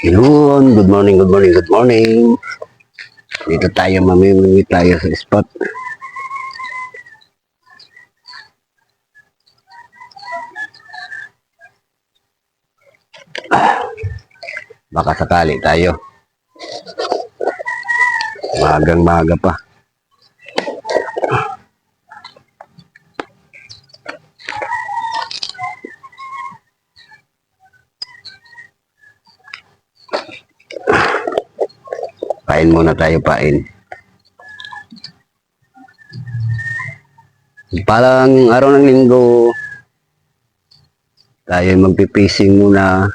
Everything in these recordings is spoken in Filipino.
Yun, good morning, good morning, good morning. Dito tayo, mamimili tayo sa spot. Baka sakali tayo. Magang maga pa. Pain muna tayo, pain. Parang araw ng linggo, tayo magpipising muna.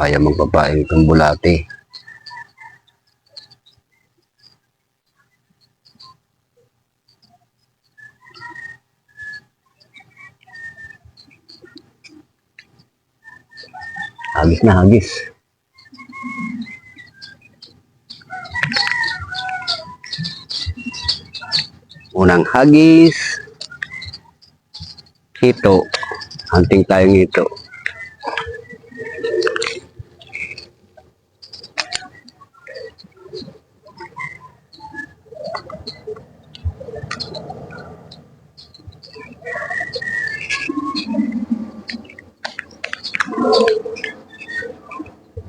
Ayaw magpapain itong bulate. Hagis na hagis. Unang hagis. Hito. Hunting tayong hito.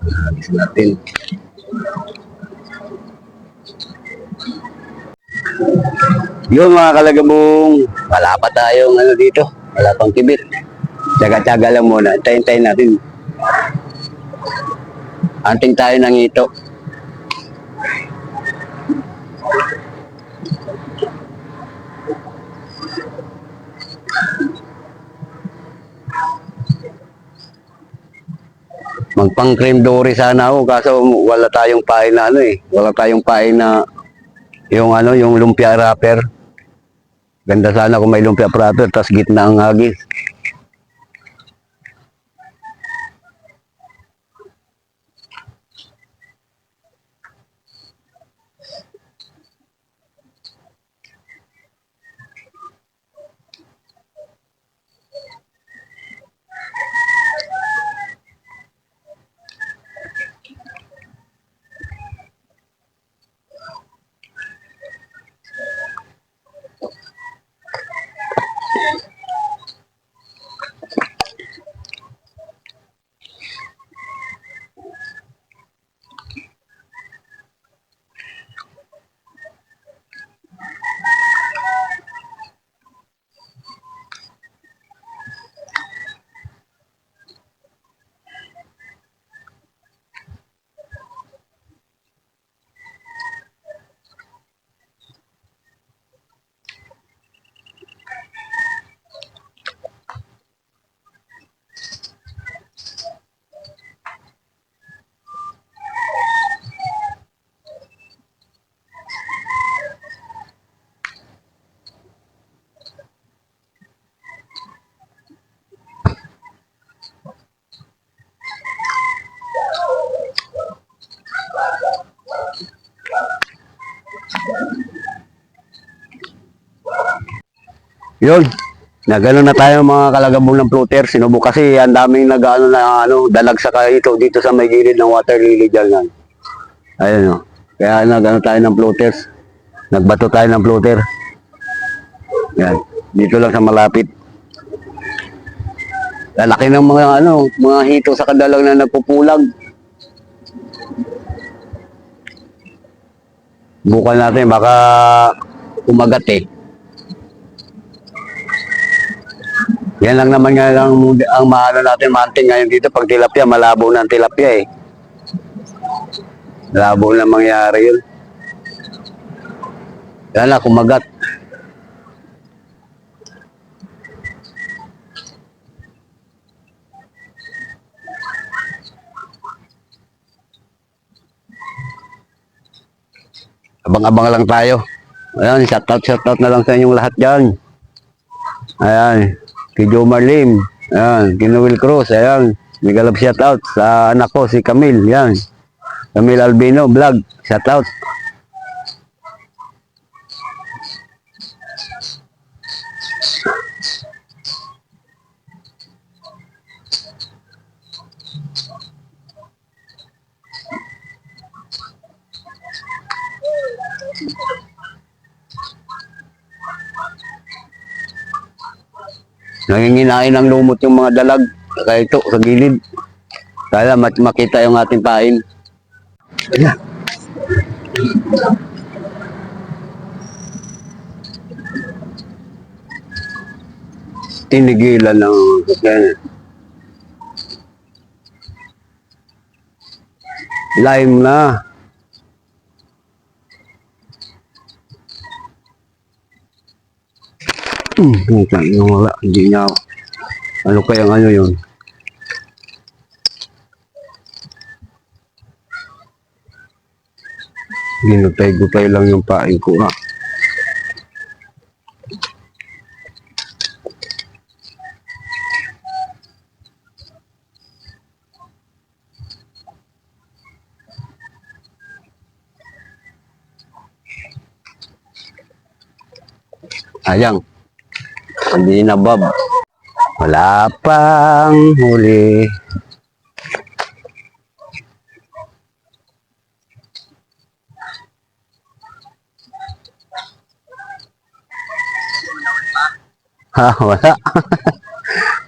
Hagis natin. Yun mga kalagabong, wala pa tayong dito, wala pang kibit. Tsaga-tsaga lang muna, tayin-tayin natin. Anting tayo ng ito. Magpang cream dory sana ako, kaso wala tayong pain na wala tayong pain na yung lumpia wrapper. Ganda sana kung may lumpia wrapper, tas gitna ang hagis. Yun, nagano na tayo mga kalagabong ng floater. Sinubo kasi ang daming dalag sa ito dito sa may gilid ng water lily dyan. Ayun o. Kaya nagano tayo ng floaters. Nagbato tayo ng floater. Yan, dito lang sa malapit. Lalaki ng mga hito sa kadalang na nagpupulag. Bukan natin, baka umagat Yan lang naman nga lang ang maano natin manting ngayon dito pag tilapia, malabo na ang tilapia Malabo na mangyari yun. Yan lang, kumagat. Abang-abang lang tayo. Ayan, shoutout na lang sa inyong lahat dyan. Ayan, kay Joe Marlim. Ayan, Kinuwil Cruz, ayan. Mega love shoutout sa anak ko, si Camille, yan. Camille Albino Vlog, shoutout. Nanginginain ng lumot yung mga dalag. Kaya ito, sa gilid. Kaya makita yung ating pain. Ayan. Tinigilan ng sasakyan. Lime na. Yung wala, hindi niya. Ano kayang ano yun? Ginutay-gutay lang yung pain ko ha. Ayang. Hindi na Bob. Wala pang huli. Ha, wala.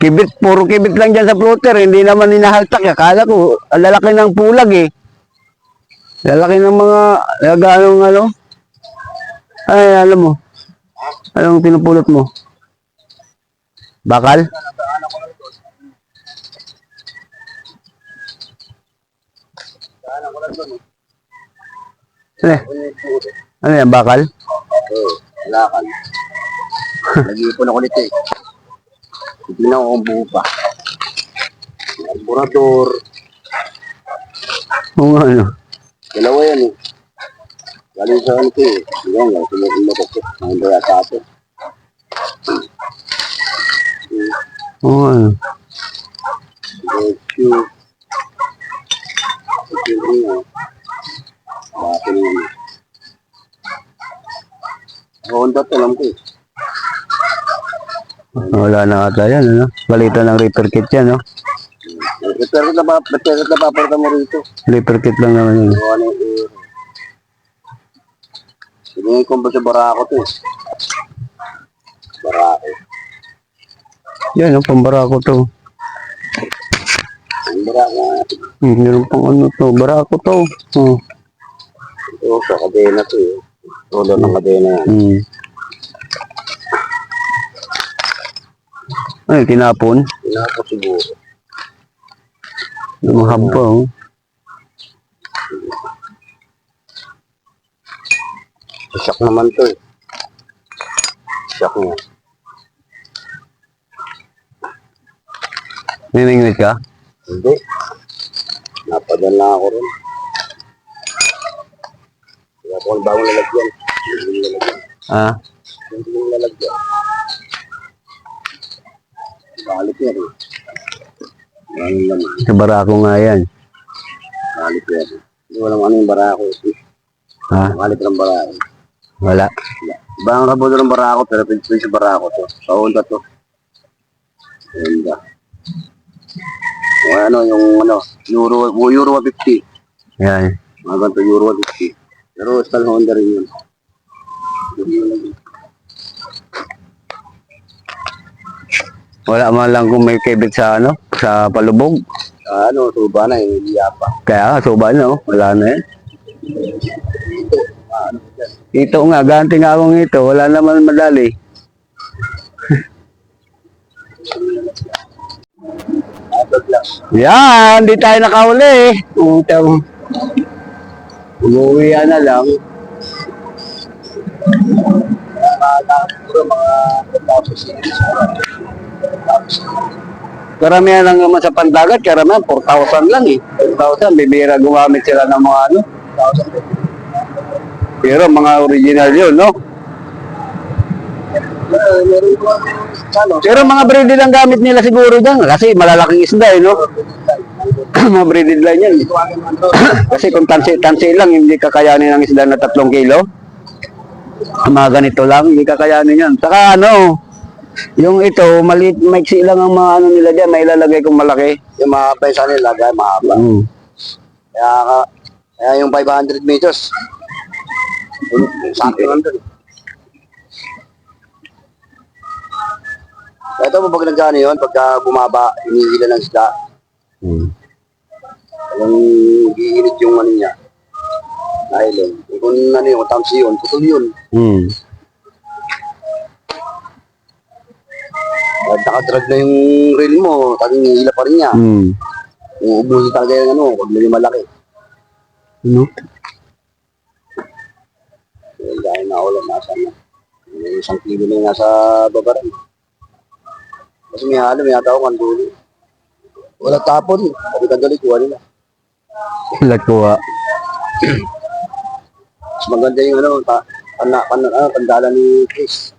Kibit, puro kibit lang dyan sa floater. Hindi naman hinahaltak. Akala ko, ang lalaki ng pulag eh. Lalaki ng mga, ganong ano. Ay, alam mo. Anong pinupulot mo? Bakal? Ano yan, bakal? Oo, lakal. Nag-iipon ako nito eh. Tignan ko kung buo pa. Carburetor. Kung ano. Dalawa yan eh. Galing sa ano eh. Yan lang, sumusunod ako. Ang daya sa atin. Kung ano. Rescue. Bakit naman eh. Honda to alam ko eh. Wala na ata yan, ano? Balitan ng repair kit yan, no? Repair na paparta mo rito. Repair kit lang naman yun. Ano yung air. Tingin ko ba sa Barako to eh. Barako. Yan, no? Pambarako to. Ang Barako nga. Meron pang ano to. Barako to. Oh. Ito sa kadena to eh. Tulo ng kadena yan. Ay, tinapon. Pinako siguro. Lumahab pa, oh. Shock naman to eh. Shock nga. Niningwit ka? Hindi. Napadala ako rin. Kaya ako ang bagong lalagyan. Hindi lalagyan. Ah? Hindi lalagyan. Balik yan eh. Ano naman. Sa Barako nga yan. Balik yan. Hindi ko alam ano yung Barako. Ha? Balik ng Barako. Wala. Iba ang kabulo ng Barako pero pinipin sa Barako to. Sa Honda to. Honda. Yung ano, yung ano, Euro 150. Yan. Mga ganito Euro 150. Pero style Honda rin yun. Wala man lang kung may kibit sa ano, sa palubog. Ano, suba na eh, hindi pa. Kaya nga, suba na, oh. Wala na yan. Ito nga, ganti nga akong ito. Wala naman madali. Yan, di tayo nakahuli. Utang. Umuwi na lang. Karamihan lang naman sa Pandagat, karamihan 4,000 lang eh. 4,000, bibira gumamit sila ng mga ano. Pero mga original yun, no? Meron ko Ano? Pero mga breeded ang gamit nila siguro dyan. Kasi malalaking isda eh, no? Mga breeded line yan. Kasi kung tansi lang, hindi kakayanin ang isda na 3 kilo. Mga ganito lang, hindi kakayanin yan. Saka ano, yung ito, maliit, maiksi lang ang mga ano nila dyan, may ilalagay kong malaki. Yung mahaba yung sa nila, lagay mahaba. Kaya yung 500 meters, sakto lang doon. Ito mo pag nagkano yun, pagka bumaba, hinihila ng isda, Hmm. walang giinit yung ano niya. Nylon. Kung ano yun, kung tamsi yun, putol yun. Hmm. At nakadrag na yung reel mo, talagang hinihila pa rin niya. Hmm. Uubusin talaga yung ano, pag may malaki. Ano? Yung dahil na ulan, nasa ano, yung 1 kilo na yung nasa baba rin. Kasi may halo, may hataw kang dulo. Wala tapon, sabi ka dali, kuha nila. Lahat kuha. Mas maganda yung ano, tandala ni Chris.